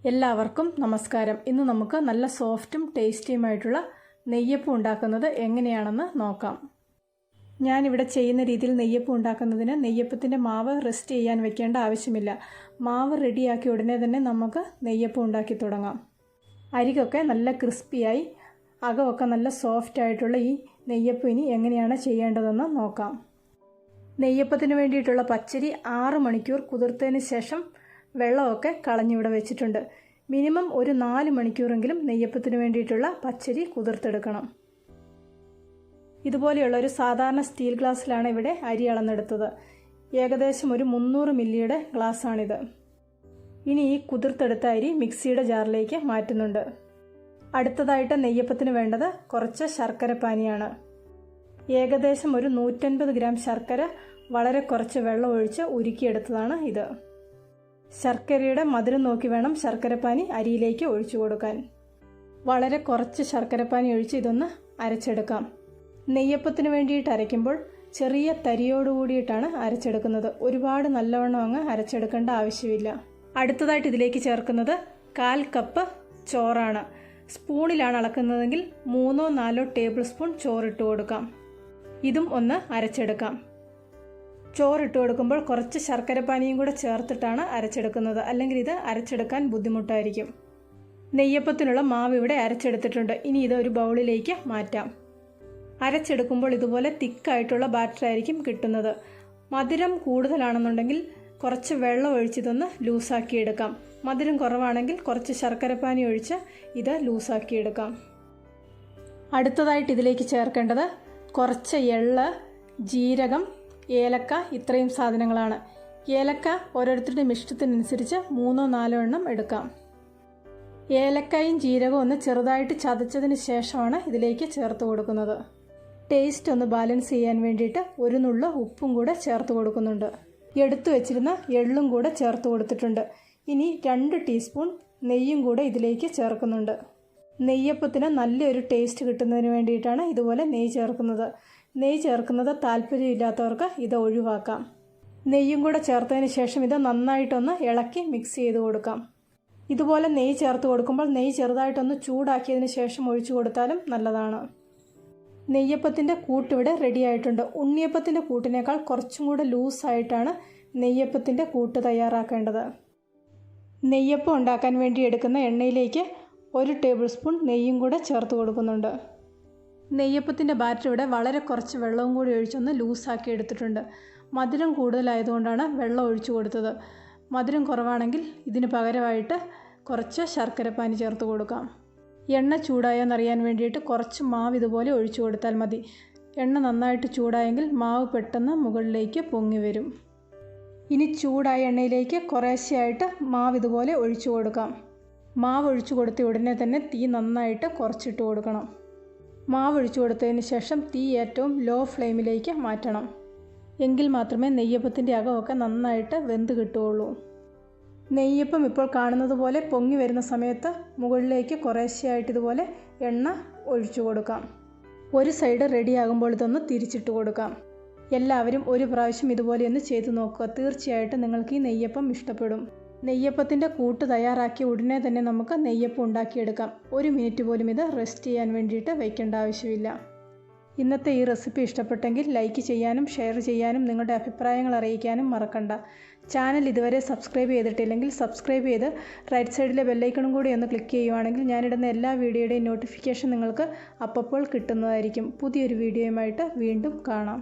എല്ലാവർക്കും നമസ്കാരം. ഇന്ന് നമുക്ക് നല്ല സോഫ്റ്റും ടേസ്റ്റിയുമായിട്ടുള്ള നെയ്യപ്പം ഉണ്ടാക്കുന്നത് എങ്ങനെയാണെന്ന് നോക്കാം. ഞാനിവിടെ ചെയ്യുന്ന രീതിയിൽ നെയ്യപ്പം ഉണ്ടാക്കുന്നതിന് നെയ്യപ്പത്തിൻ്റെ മാവ് റെസ്റ്റ് ചെയ്യാൻ വെക്കേണ്ട ആവശ്യമില്ല. മാവ് റെഡിയാക്കി ഉടനെ തന്നെ നമുക്ക് നെയ്യപ്പം ഉണ്ടാക്കി തുടങ്ങാം. അരികൊക്കെ നല്ല ക്രിസ്പിയായി അകമൊക്കെ നല്ല സോഫ്റ്റായിട്ടുള്ള ഈ നെയ്യപ്പം ഇനി എങ്ങനെയാണ് ചെയ്യേണ്ടതെന്ന് നോക്കാം. നെയ്യപ്പത്തിന് വേണ്ടിയിട്ടുള്ള പച്ചരി 6 മണിക്കൂർ കുതിർത്തതിന് ശേഷം വെള്ളമൊക്കെ കളഞ്ഞിവിടെ വെച്ചിട്ടുണ്ട്. മിനിമം ഒരു 4 മണിക്കൂറെങ്കിലും നെയ്യപ്പത്തിന് വേണ്ടിയിട്ടുള്ള പച്ചരി കുതിർത്തെടുക്കണം. ഇതുപോലെയുള്ള ഒരു സാധാരണ സ്റ്റീൽ ഗ്ലാസ്സിലാണ് ഇവിടെ അരി അളന്നെടുത്തത്. ഏകദേശം ഒരു 300 മില്ലിയുടെ ഗ്ലാസ്സാണിത്. ഇനി ഈ കുതിർത്തെടുത്ത അരി മിക്സിയുടെ ജാറിലേക്ക് മാറ്റുന്നുണ്ട്. അടുത്തതായിട്ട് നെയ്യപ്പത്തിന് വേണ്ടത് കുറച്ച് ശർക്കര പാനിയാണ്. ഏകദേശം ഒരു 150 ഗ്രാം ശർക്കര വളരെ കുറച്ച് വെള്ളം ഒഴിച്ച് ഉരുക്കിയെടുത്തതാണ് ഇത്. ശർക്കരയുടെ മധുരം നോക്കി വേണം ശർക്കരപ്പാനി അരിയിലേക്ക് ഒഴിച്ചു കൊടുക്കാൻ. വളരെ കുറച്ച് ശർക്കരപ്പാനി ഒഴിച്ച് ഇതൊന്ന് അരച്ചെടുക്കാം. നെയ്യപ്പത്തിന് വേണ്ടിയിട്ട് അരയ്ക്കുമ്പോൾ ചെറിയ തരിയോടുകൂടിയിട്ടാണ് അരച്ചെടുക്കുന്നത്. ഒരുപാട് നല്ലവണ്ണം അങ്ങ് അരച്ചെടുക്കേണ്ട ആവശ്യമില്ല. അടുത്തതായിട്ട് ഇതിലേക്ക് ചേർക്കുന്നത് 1/4 കപ്പ് ചോറാണ്. സ്പൂണിലാണ് അളക്കുന്നതെങ്കിൽ 3-4 ടേബിൾ സ്പൂൺ ചോറിട്ട് കൊടുക്കാം. ഇതും ഒന്ന് അരച്ചെടുക്കാം. ചോറിട്ട് കൊടുക്കുമ്പോൾ കുറച്ച് ശർക്കരപ്പാനിയും കൂടെ ചേർത്തിട്ടാണ് അരച്ചെടുക്കുന്നത്, അല്ലെങ്കിൽ ഇത് അരച്ചെടുക്കാൻ ബുദ്ധിമുട്ടായിരിക്കും. നെയ്യപ്പത്തിനുള്ള മാവ് ഇവിടെ അരച്ചെടുത്തിട്ടുണ്ട്. ഇനി ഇത് ഒരു ബൗളിലേക്ക് മാറ്റാം. അരച്ചെടുക്കുമ്പോൾ ഇതുപോലെ തിക്കായിട്ടുള്ള ബാറ്ററായിരിക്കും കിട്ടുന്നത്. മധുരം കൂടുതലാണെന്നുണ്ടെങ്കിൽ കുറച്ച് വെള്ളം ഒഴിച്ചിതൊന്ന് ലൂസാക്കിയെടുക്കാം. മധുരം കുറവാണെങ്കിൽ കുറച്ച് ശർക്കരപ്പാനി ഒഴിച്ച് ഇത് ലൂസാക്കിയെടുക്കാം. അടുത്തതായിട്ട് ഇതിലേക്ക് ചേർക്കേണ്ടത് കുറച്ച് എള്ള്, ജീരകം, ഏലക്ക, ഇത്രയും സാധനങ്ങളാണ്. ഏലക്ക ഓരോരുത്തരുടെയും ഇഷ്ടത്തിനനുസരിച്ച് 3-4 എണ്ണം എടുക്കാം. ഏലക്കായും ജീരകവും ഒന്ന് ചെറുതായിട്ട് ചതച്ചതിന് ശേഷമാണ് ഇതിലേക്ക് ചേർത്ത് കൊടുക്കുന്നത്. ടേസ്റ്റ് ഒന്ന് ബാലൻസ് ചെയ്യാൻ വേണ്ടിയിട്ട് ഒരു നുള്ള ഉപ്പും കൂടെ ചേർത്ത് കൊടുക്കുന്നുണ്ട്. എടുത്തു വെച്ചിരുന്ന എള്ളും കൂടെ ചേർത്ത് കൊടുത്തിട്ടുണ്ട്. ഇനി 2 ടീസ്പൂൺ നെയ്യും കൂടെ ഇതിലേക്ക് ചേർക്കുന്നുണ്ട്. നെയ്യപ്പത്തിന് നല്ലൊരു ടേസ്റ്റ് കിട്ടുന്നതിന് വേണ്ടിയിട്ടാണ് ഇതുപോലെ നെയ്യ് ചേർക്കുന്നത്. നെയ്യ് ചേർക്കുന്നത് താല്പര്യമില്ലാത്തവർക്ക് ഇത് ഒഴിവാക്കാം. നെയ്യും കൂടെ ചേർത്തതിന് ശേഷം ഇത് നന്നായിട്ടൊന്ന് ഇളക്കി മിക്സ് ചെയ്ത് കൊടുക്കാം. ഇതുപോലെ നെയ്യ് ചേർത്ത് കൊടുക്കുമ്പോൾ നെയ്യ് ചെറുതായിട്ടൊന്ന് ചൂടാക്കിയതിന് ശേഷം ഒഴിച്ചു കൊടുത്താലും നല്ലതാണ്. നെയ്യപ്പത്തിൻ്റെ കൂട്ടിവിടെ റെഡി ആയിട്ടുണ്ട്. ഉണ്ണിയപ്പത്തിൻ്റെ കൂട്ടിനേക്കാൾ കുറച്ചും കൂടെ ലൂസായിട്ടാണ് നെയ്യപ്പത്തിൻ്റെ കൂട്ട് തയ്യാറാക്കേണ്ടത്. നെയ്യപ്പം ഉണ്ടാക്കാൻ വേണ്ടി എടുക്കുന്ന എണ്ണയിലേക്ക് 1 ടേബിൾ സ്പൂൺ നെയ്യും കൂടെ ചേർത്ത് കൊടുക്കുന്നുണ്ട്. നെയ്യപ്പത്തിൻ്റെ ബാറ്റർ ഇവിടെ വളരെ കുറച്ച് വെള്ളവും കൂടി ഒഴിച്ചൊന്ന് ലൂസാക്കി എടുത്തിട്ടുണ്ട്. മധുരം കൂടുതലായതുകൊണ്ടാണ് വെള്ളം ഒഴിച്ചു കൊടുത്തത്. മധുരം കുറവാണെങ്കിൽ ഇതിന് പകരമായിട്ട് കുറച്ച് ശർക്കരപ്പാനി ചേർത്ത് കൊടുക്കാം. എണ്ണ ചൂടായോന്നറിയാൻ വേണ്ടിയിട്ട് കുറച്ച് മാവ് ഇതുപോലെ ഒഴിച്ചു കൊടുത്താൽ മതി. എണ്ണ നന്നായിട്ട് ചൂടായെങ്കിൽ മാവ് പെട്ടെന്ന് മുകളിലേക്ക് പൊങ്ങി വരും. ഇനി ചൂടായ എണ്ണയിലേക്ക് കുറേശ്ശെയായിട്ട് മാവ് ഇതുപോലെ ഒഴിച്ചു കൊടുക്കാം. മാവ് ഒഴിച്ചു കൊടുത്ത ഉടനെ തന്നെ തീ നന്നായിട്ട് കുറച്ചിട്ട് കൊടുക്കണം. മാവ് ഒഴിച്ചു കൊടുത്തതിന് ശേഷം തീ ഏറ്റവും ലോ ഫ്ലെയിമിലേക്ക് മാറ്റണം. എങ്കിൽ മാത്രമേ നെയ്യപ്പത്തിൻ്റെ അകമൊക്കെ നന്നായിട്ട് വെന്ത് കിട്ടുകയുള്ളൂ. നെയ്യപ്പം ഇപ്പോൾ കാണുന്നത് പോലെ പൊങ്ങി വരുന്ന സമയത്ത് മുകളിലേക്ക് കുറേശ്ശെയായിട്ട് ഇതുപോലെ എണ്ണ ഒഴിച്ചു കൊടുക്കാം. ഒരു സൈഡ് റെഡിയാകുമ്പോൾ ഇതൊന്ന് തിരിച്ചിട്ട് കൊടുക്കാം. എല്ലാവരും ഒരു പ്രാവശ്യം ഇതുപോലെ ഒന്ന് ചെയ്തു നോക്കുക. തീർച്ചയായിട്ടും നിങ്ങൾക്ക് ഈ നെയ്യപ്പം ഇഷ്ടപ്പെടും. നെയ്യപ്പത്തിൻ്റെ കൂട്ട് തയ്യാറാക്കി ഉടനെ തന്നെ നമുക്ക് നെയ്യപ്പം ഉണ്ടാക്കിയെടുക്കാം. 1 മിനിറ്റ് പോലും ഇത് റെസ്റ്റ് ചെയ്യാൻ വേണ്ടിയിട്ട് വയ്ക്കേണ്ട ആവശ്യമില്ല. ഇന്നത്തെ ഈ റെസിപ്പി ഇഷ്ടപ്പെട്ടെങ്കിൽ ലൈക്ക് ചെയ്യാനും ഷെയർ ചെയ്യാനും നിങ്ങളുടെ അഭിപ്രായങ്ങൾ അറിയിക്കാനും മറക്കണ്ട. ചാനൽ ഇതുവരെ സബ്സ്ക്രൈബ് ചെയ്തിട്ടില്ലെങ്കിൽ സബ്സ്ക്രൈബ് ചെയ്ത് റൈറ്റ് സൈഡിലെ ബെല്ലൈക്കണും കൂടി ഒന്ന് ക്ലിക്ക് ചെയ്യുവാണെങ്കിൽ ഞാനിടുന്ന എല്ലാ വീഡിയോയുടെയും നോട്ടിഫിക്കേഷൻ നിങ്ങൾക്ക് അപ്പോൾ കിട്ടുന്നതായിരിക്കും. പുതിയൊരു വീഡിയോയുമായിട്ട് വീണ്ടും കാണാം.